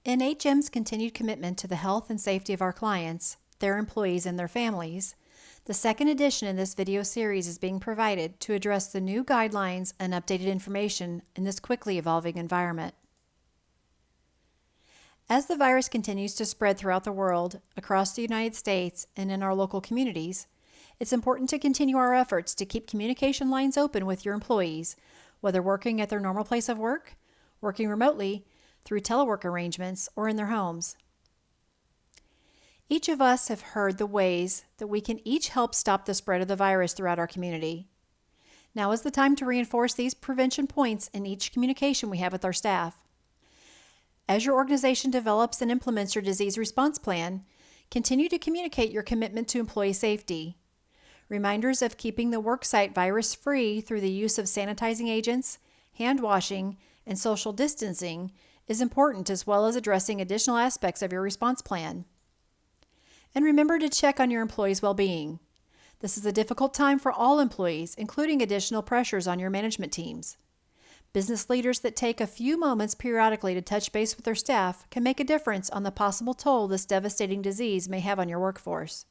In HM's continued commitment to the health and safety of our clients, their employees, and their families, the second edition in this video series is being provided to address the new guidelines and updated information in this quickly evolving environment. As the virus continues to spread throughout the world, across the United States, and in our local communities, it's important to continue our efforts to keep communication lines open with your employees, whether working at their normal place of work, working remotely, through telework arrangements, or in their homes. Each of us have heard the ways that we can each help stop the spread of the virus throughout our community. Now is the time to reinforce these prevention points in each communication we have with our staff. As your organization develops and implements your disease response plan, continue to communicate your commitment to employee safety. Reminders of keeping the worksite virus-free through the use of sanitizing agents, hand washing, and social distancing is important, as well as addressing additional aspects of your response plan. And remember to check on your employees' well-being. This is a difficult time for all employees, including additional pressures on your management teams. Business leaders that take a few moments periodically to touch base with their staff can make a difference on the possible toll this devastating disease may have on your workforce.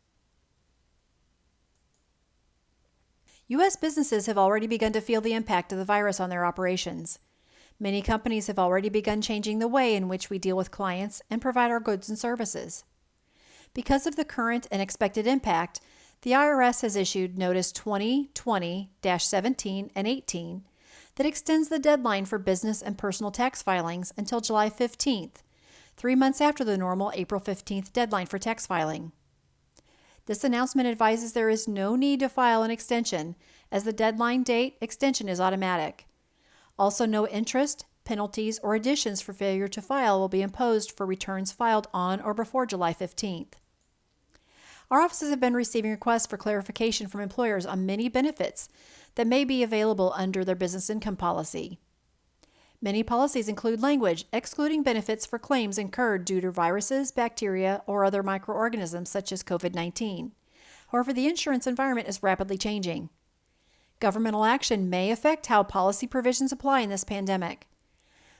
U.S. businesses have already begun to feel the impact of the virus on their operations. Many companies have already begun changing the way in which we deal with clients and provide our goods and services. Because of the current and expected impact, the IRS has issued Notice 2020-17 and 18 that extends the deadline for business and personal tax filings until July 15th, 3 months after the normal April 15th deadline for tax filing. This announcement advises there is no need to file an extension, as the deadline date extension is automatic. Also, no interest, penalties, or additions for failure to file will be imposed for returns filed on or before July 15th. Our offices have been receiving requests for clarification from employers on many benefits that may be available under their business income policy. Many policies include language excluding benefits for claims incurred due to viruses, bacteria, or other microorganisms such as COVID-19. However, the insurance environment is rapidly changing. Governmental action may affect how policy provisions apply in this pandemic.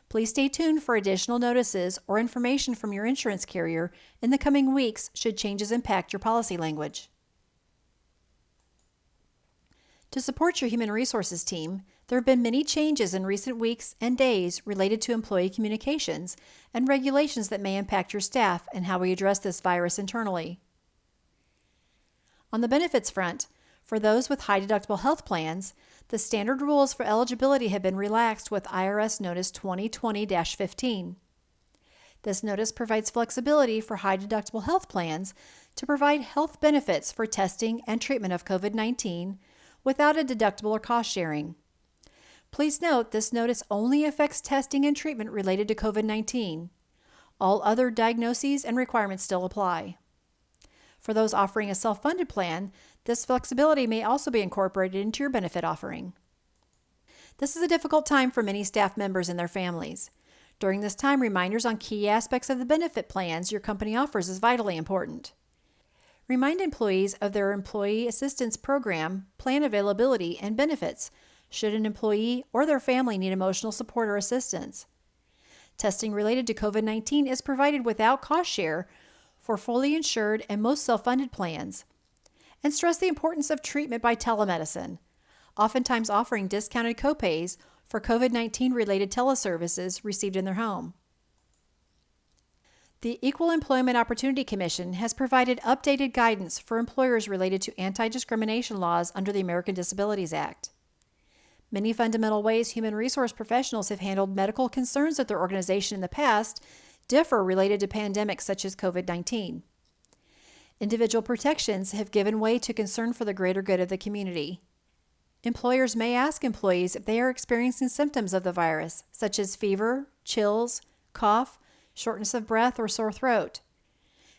Please stay tuned for additional notices or information from your insurance carrier in the coming weeks should changes impact your policy language. To support your human resources team, there have been many changes in recent weeks and days related to employee communications and regulations that may impact your staff and how we address this virus internally. On the benefits front, for those with high-deductible health plans, the standard rules for eligibility have been relaxed with IRS Notice 2020-15. This notice provides flexibility for high-deductible health plans to provide health benefits for testing and treatment of COVID-19 without a deductible or cost sharing. Please note this notice only affects testing and treatment related to COVID-19. All other diagnoses and requirements still apply. For those offering a self-funded plan, this flexibility may also be incorporated into your benefit offering. This is a difficult time for many staff members and their families. During this time, reminders on key aspects of the benefit plans your company offers is vitally important. Remind employees of their Employee Assistance Program, plan availability, and benefits should an employee or their family need emotional support or assistance. Testing related to COVID-19 is provided without cost share for fully insured and most self-funded plans. And stress the importance of treatment by telemedicine, oftentimes offering discounted copays for COVID-19 related teleservices received in their home. The Equal Employment Opportunity Commission has provided updated guidance for employers related to anti-discrimination laws under the American Disabilities Act. Many fundamental ways human resource professionals have handled medical concerns at their organization in the past differ related to pandemics such as COVID-19. Individual protections have given way to concern for the greater good of the community. Employers may ask employees if they are experiencing symptoms of the virus, such as fever, chills, cough, shortness of breath, or sore throat.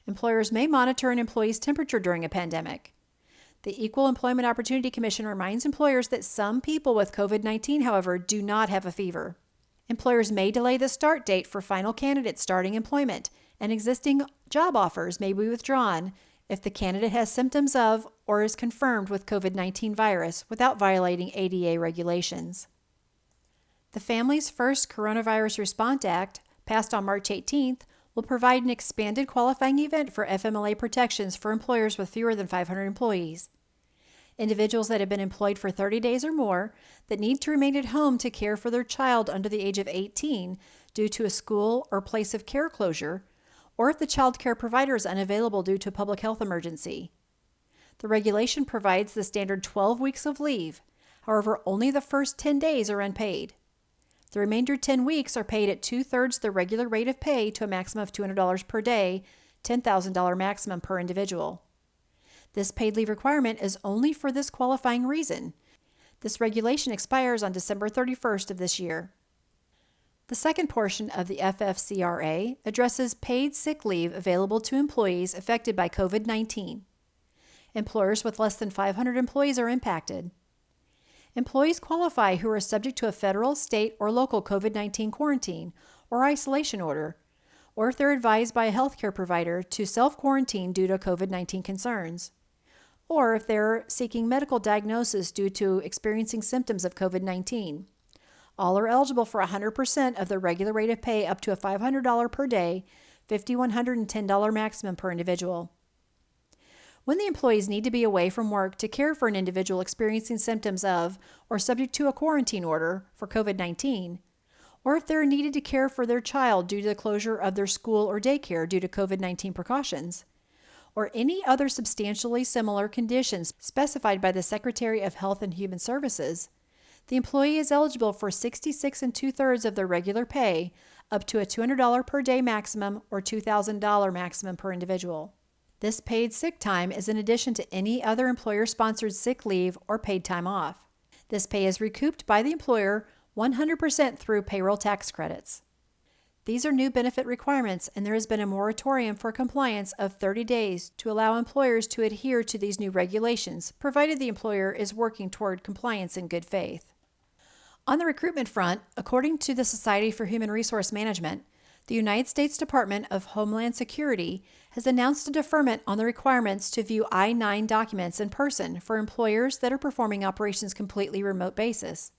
Employers may monitor an employee's temperature during a pandemic. The Equal Employment Opportunity Commission reminds employers that some people with COVID-19, however, do not have a fever. Employers may delay the start date for final candidates starting employment, and existing job offers may be withdrawn if the candidate has symptoms of or is confirmed with COVID-19 virus without violating ADA regulations. The Families First Coronavirus Response Act, passed on March 18th, will provide an expanded qualifying event for FMLA protections for employers with fewer than 500 employees. Individuals that have been employed for 30 days or more that need to remain at home to care for their child under the age of 18 due to a school or place of care closure, or if the child care provider is unavailable due to a public health emergency. The regulation provides the standard 12 weeks of leave. However, only the first 10 days are unpaid. The remainder 10 weeks are paid at 2/3 the regular rate of pay to a maximum of $200 per day, $10,000 maximum per individual. This paid leave requirement is only for this qualifying reason. This regulation expires on December 31st of this year. The second portion of the FFCRA addresses paid sick leave available to employees affected by COVID-19. Employers with less than 500 employees are impacted. Employees qualify who are subject to a federal, state, or local COVID-19 quarantine or isolation order, or if they're advised by a healthcare provider to self-quarantine due to COVID-19 concerns, or if they're seeking medical diagnosis due to experiencing symptoms of COVID-19. All are eligible for 100% of the regular rate of pay up to a $500 per day, $5,110 maximum per individual. When the employees need to be away from work to care for an individual experiencing symptoms of or subject to a quarantine order for COVID-19, or if they're needed to care for their child due to the closure of their school or daycare due to COVID-19 precautions, or any other substantially similar conditions specified by the Secretary of Health and Human Services, the employee is eligible for 66 2/3 of their regular pay up to a $200 per day maximum or $2,000 maximum per individual. This paid sick time is in addition to any other employer-sponsored sick leave or paid time off. This pay is recouped by the employer 100% through payroll tax credits. These are new benefit requirements, and there has been a moratorium for compliance of 30 days to allow employers to adhere to these new regulations, provided the employer is working toward compliance in good faith. On the recruitment front, according to the Society for Human Resource Management, the United States Department of Homeland Security has announced a deferment on the requirements to view I-9 documents in person for employers that are performing operations completely remote basis.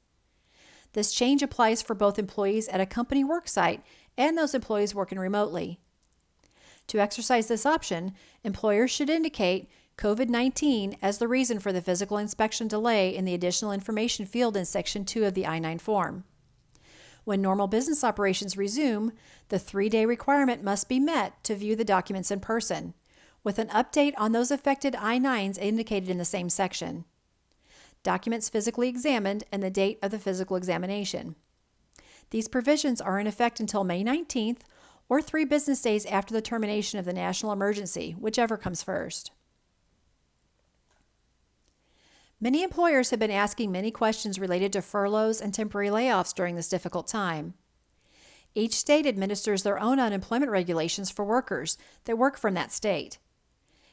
This change applies for both employees at a company worksite and those employees working remotely. To exercise this option, employers should indicate COVID-19 as the reason for the physical inspection delay in the additional information field in Section 2 of the I-9 form. When normal business operations resume, the 3-day requirement must be met to view the documents in person, with an update on those affected I-9s indicated in the same section. Documents physically examined and the date of the physical examination. These provisions are in effect until May 19th or 3 business days after the termination of the national emergency, whichever comes first. Many employers have been asking many questions related to furloughs and temporary layoffs during this difficult time. Each state administers their own unemployment regulations for workers that work from that state.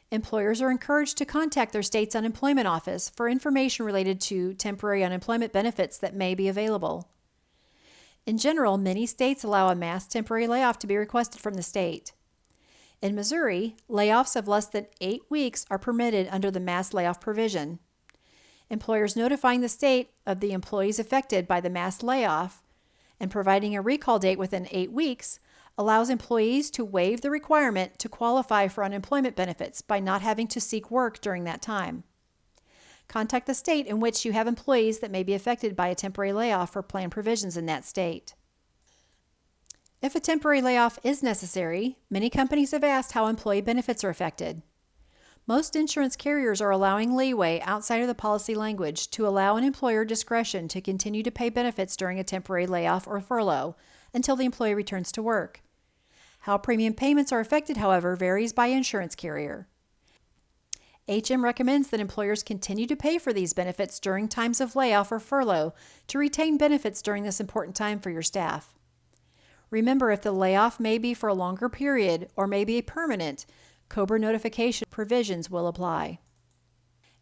Employers are encouraged to contact their state's unemployment office for information related to temporary unemployment benefits that may be available. In general, many states allow a mass temporary layoff to be requested from the state. In Missouri, layoffs of less than 8 weeks are permitted under the mass layoff provision. Employers notifying the state of the employees affected by the mass layoff and providing a recall date within 8 weeks allows employees to waive the requirement to qualify for unemployment benefits by not having to seek work during that time. Contact the state in which you have employees that may be affected by a temporary layoff for plan provisions in that state. If a temporary layoff is necessary, many companies have asked how employee benefits are affected. Most insurance carriers are allowing leeway outside of the policy language to allow an employer discretion to continue to pay benefits during a temporary layoff or furlough until the employee returns to work. How premium payments are affected, however, varies by insurance carrier. HM recommends that employers continue to pay for these benefits during times of layoff or furlough to retain benefits during this important time for your staff. Remember, if the layoff may be for a longer period or may be permanent, COBRA notification provisions will apply.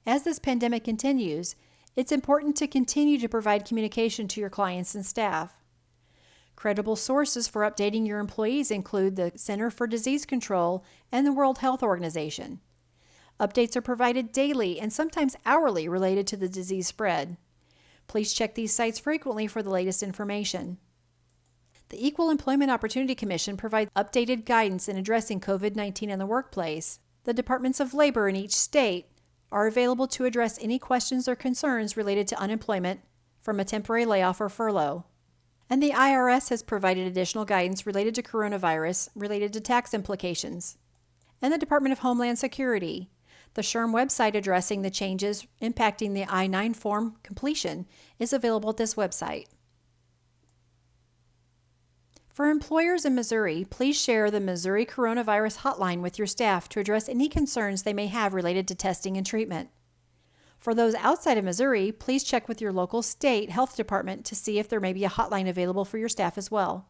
As this pandemic continues, it's important to continue to provide communication to your clients and staff. Credible sources for updating your employees include the Center for Disease Control and the World Health Organization. Updates are provided daily and sometimes hourly related to the disease spread. Please check these sites frequently for the latest information. The Equal Employment Opportunity Commission provides updated guidance in addressing COVID-19 in the workplace. The Departments of Labor in each state are available to address any questions or concerns related to unemployment from a temporary layoff or furlough. And the IRS has provided additional guidance related to coronavirus, related to tax implications. And the Department of Homeland Security. The SHRM website addressing the changes impacting the I-9 form completion is available at this website. For employers in Missouri, please share the Missouri Coronavirus Hotline with your staff to address any concerns they may have related to testing and treatment. For those outside of Missouri, please check with your local state health department to see if there may be a hotline available for your staff as well.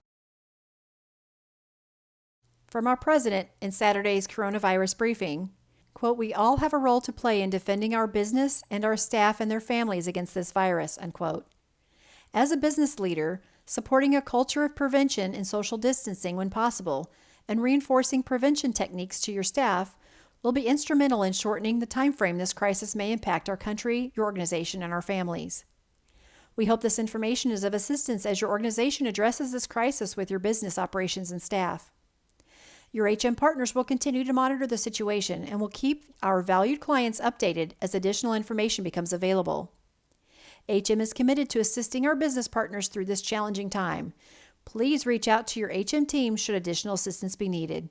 From our president in Saturday's coronavirus briefing, quote, "We all have a role to play in defending our business and our staff and their families against this virus," unquote. As a business leader, supporting a culture of prevention and social distancing when possible, and reinforcing prevention techniques to your staff will be instrumental in shortening the time frame this crisis may impact our country, your organization, and our families. We hope this information is of assistance as your organization addresses this crisis with your business operations and staff. Your HM partners will continue to monitor the situation and will keep our valued clients updated as additional information becomes available. HM is committed to assisting our business partners through this challenging time. Please reach out to your HM team should additional assistance be needed.